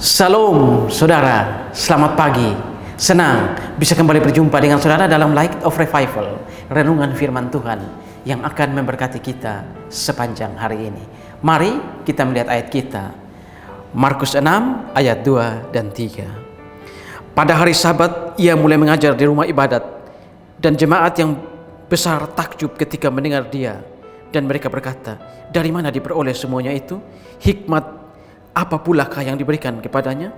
Salam saudara, selamat pagi. Senang bisa kembali berjumpa dengan saudara dalam Light of Revival, renungan firman Tuhan yang akan memberkati kita sepanjang hari ini. Mari kita melihat ayat kita, Markus 6 ayat 2 dan 3. Pada hari Sabat ia mulai mengajar di rumah ibadat, dan jemaat yang besar takjub ketika mendengar dia, dan mereka berkata, dari mana diperoleh semuanya itu? Hikmat apa pulakah yang diberikan kepadanya?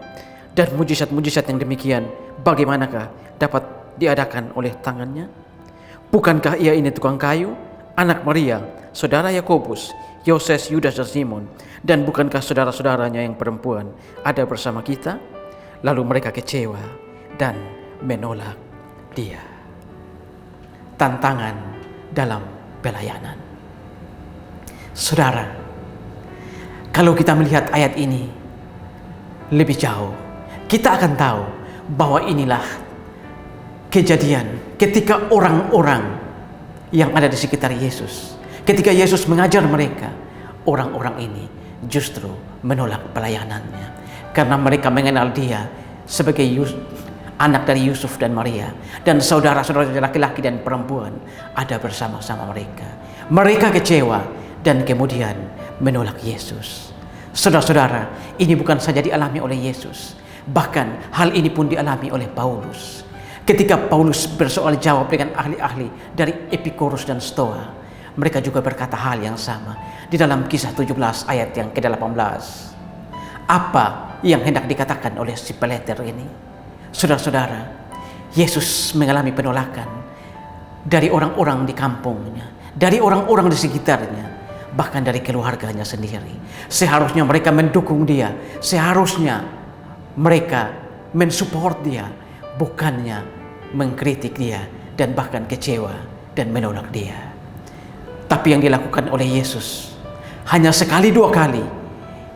Dan mujizat-mujizat yang demikian bagaimanakah dapat diadakan oleh tangannya? Bukankah ia ini tukang kayu, anak Maria, saudara Yakobus, Yoses, Yudas dan Simon? Dan bukankah saudara-saudaranya yang perempuan ada bersama kita? Lalu mereka kecewa dan menolak dia. Tantangan dalam pelayanan. Saudara, kalau kita melihat ayat ini lebih jauh, kita akan tahu bahwa inilah kejadian ketika orang-orang yang ada di sekitar Yesus, ketika Yesus mengajar mereka, orang-orang ini justru menolak pelayanannya karena mereka mengenal dia sebagai anak dari Yusuf dan Maria, dan saudara-saudara laki-laki dan perempuan ada bersama-sama mereka. Mereka kecewa dan kemudian menolak Yesus. Saudara-saudara, ini bukan saja dialami oleh Yesus, bahkan hal ini pun dialami oleh Paulus. Ketika Paulus bersoal jawab dengan ahli-ahli dari Epikurus dan Stoa, mereka juga berkata hal yang sama di dalam Kisah 17 ayat yang ke-18. Apa yang hendak dikatakan oleh si Peleter ini? Saudara-saudara, Yesus mengalami penolakan dari orang-orang di kampungnya, dari orang-orang di sekitarnya, bahkan dari keluarganya sendiri. Seharusnya mereka mendukung dia, seharusnya mereka mensupport dia, bukannya mengkritik dia dan bahkan kecewa dan menolak dia. Tapi yang dilakukan oleh Yesus hanya sekali dua kali.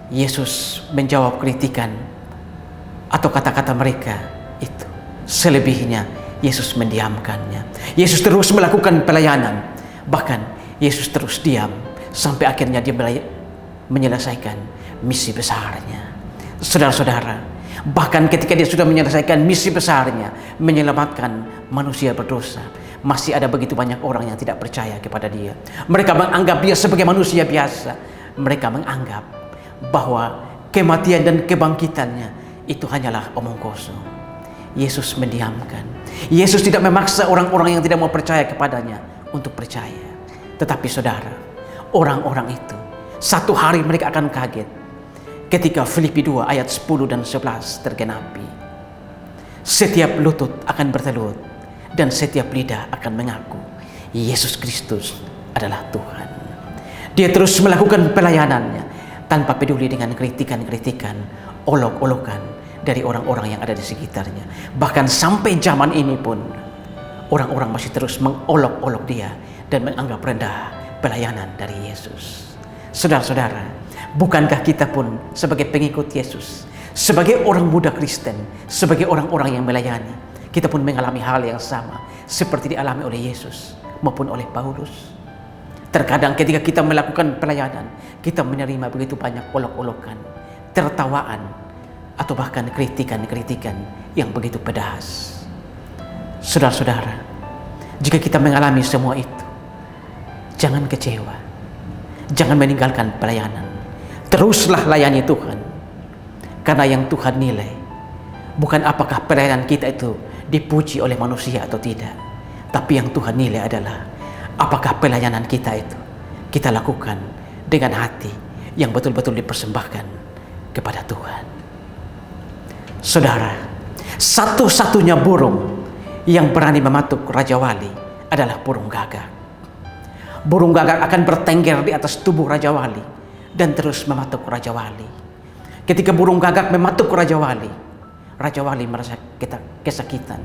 Yesus menjawab kritikan atau kata-kata mereka itu. Selebihnya Yesus mendiamkannya. Yesus terus melakukan pelayanan, bahkan Yesus terus diam sampai akhirnya dia menyelesaikan misi besarnya. Saudara-saudara, bahkan ketika dia sudah menyelesaikan misi besarnya, menyelamatkan manusia berdosa, masih ada begitu banyak orang yang tidak percaya kepada dia. Mereka menganggap dia sebagai manusia biasa. Mereka menganggap bahwa kematian dan kebangkitannya itu hanyalah omong kosong. Yesus mendiamkan. Yesus tidak memaksa orang-orang yang tidak mau percaya kepadanya untuk percaya. Tetapi saudara, orang-orang itu satu hari mereka akan kaget ketika Filipi 2 ayat 10 dan 11 tergenapi. Setiap lutut akan bertelut dan setiap lidah akan mengaku Yesus Kristus adalah Tuhan. Dia terus melakukan pelayanannya tanpa peduli dengan kritikan-kritikan, olok-olokan dari orang-orang yang ada di sekitarnya. Bahkan sampai zaman ini pun orang-orang masih terus mengolok-olok dia dan menganggap rendah pelayanan dari Yesus. Saudara-saudara, bukankah kita pun sebagai pengikut Yesus, sebagai orang muda Kristen, sebagai orang-orang yang melayani, kita pun mengalami hal yang sama seperti dialami oleh Yesus maupun oleh Paulus? Terkadang ketika kita melakukan pelayanan, kita menerima begitu banyak olok-olokan, tertawaan, atau bahkan kritikan-kritikan yang begitu pedas. Saudara-saudara, jika kita mengalami semua itu, jangan kecewa, jangan meninggalkan pelayanan. Teruslah layani Tuhan, karena yang Tuhan nilai bukan apakah pelayanan kita itu dipuji oleh manusia atau tidak, tapi yang Tuhan nilai adalah apakah pelayanan kita itu kita lakukan dengan hati yang betul-betul dipersembahkan kepada Tuhan. Saudara, satu-satunya burung yang berani mematuk Raja Wali adalah burung gagak. Burung gagak akan bertengger di atas tubuh Raja Wali dan terus mematuk Raja Wali. Ketika burung gagak mematuk Raja Wali merasa kesakitan.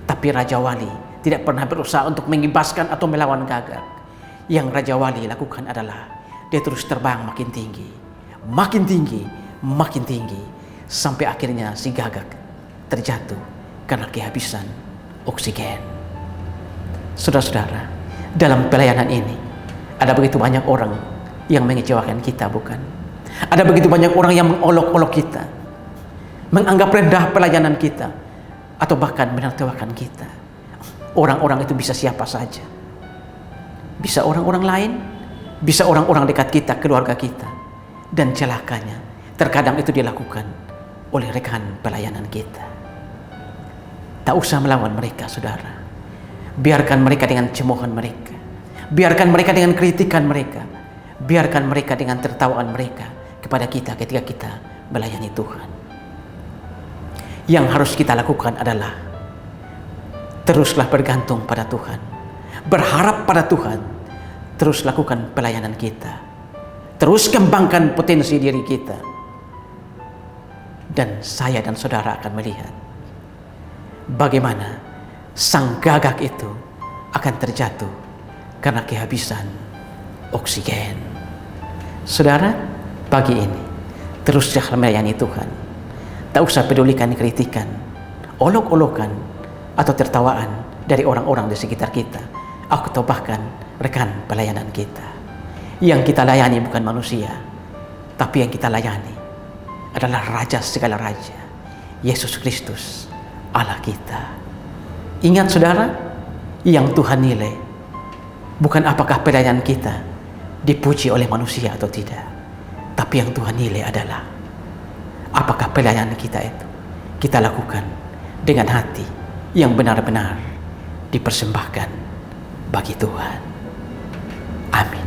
Tapi Raja Wali tidak pernah berusaha untuk mengibaskan atau melawan gagak. Yang Raja Wali lakukan adalah dia terus terbang makin tinggi, makin tinggi, makin tinggi, sampai akhirnya si gagak terjatuh karena kehabisan oksigen. Saudara-saudara, dalam pelayanan ini ada begitu banyak orang yang mengecewakan kita, bukan? Ada begitu banyak orang yang mengolok-olok kita. menganggap rendah pelayanan kita, atau bahkan menertawakan kita. Orang-orang itu bisa siapa saja. Bisa orang-orang lain, bisa orang-orang dekat kita, keluarga kita. Dan celakanya, terkadang itu dilakukan oleh rekan pelayanan kita. Tak usah melawan mereka, saudara. Biarkan mereka dengan cemoohan mereka. Biarkan mereka dengan kritikan mereka. Biarkan mereka dengan tertawaan mereka kepada kita ketika kita melayani Tuhan. Yang harus kita lakukan adalah teruslah bergantung pada Tuhan, berharap pada Tuhan, terus lakukan pelayanan kita, terus kembangkan potensi diri kita, dan saya dan saudara akan melihat bagaimana sang gagak itu akan terjatuh karena kehabisan oksigen. Saudara, pagi ini teruslah melayani Tuhan. Tak usah pedulikan kritikan, olok-olokan, atau tertawaan dari orang-orang di sekitar kita, atau bahkan rekan pelayanan kita. Yang kita layani bukan manusia, tapi yang kita layani adalah Raja segala Raja, Yesus Kristus, Allah kita. Ingat saudara, yang Tuhan nilai bukan apakah pelayanan kita dipuji oleh manusia atau tidak, tapi yang Tuhan nilai adalah apakah pelayanan kita itu kita lakukan dengan hati yang benar-benar dipersembahkan bagi Tuhan. Amin.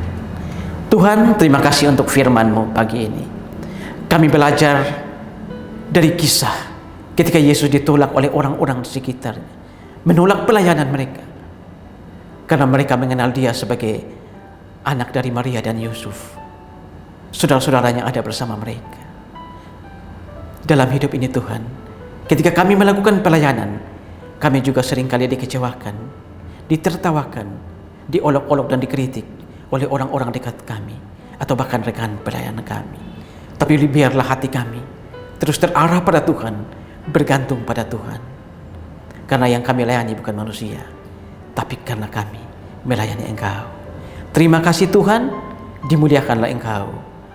Tuhan, terima kasih untuk firman-Mu pagi ini. Kami belajar dari kisah ketika Yesus ditolak oleh orang-orang di sekitarnya, menolak pelayanan mereka karena mereka mengenal Dia sebagai anak dari Maria dan Yusuf, saudara-saudaranya ada bersama mereka. Dalam hidup ini Tuhan, ketika kami melakukan pelayanan, kami juga seringkali dikecewakan, ditertawakan, diolok-olok dan dikritik oleh orang-orang dekat kami, atau bahkan rekan pelayanan kami. Tapi biarlah hati kami terus terarah pada Tuhan, bergantung pada Tuhan. Karena yang kami layani bukan manusia, tapi karena kami melayani Engkau. Terima kasih Tuhan, dimuliakanlah Engkau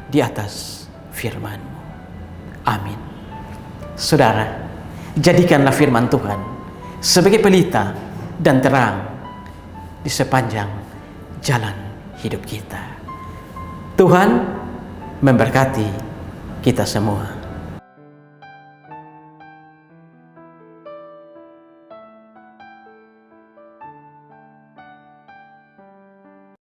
di atas firman-Mu. Amin. Saudara, jadikanlah firman Tuhan sebagai pelita dan terang di sepanjang jalan hidup kita. Tuhan memberkati kita semua.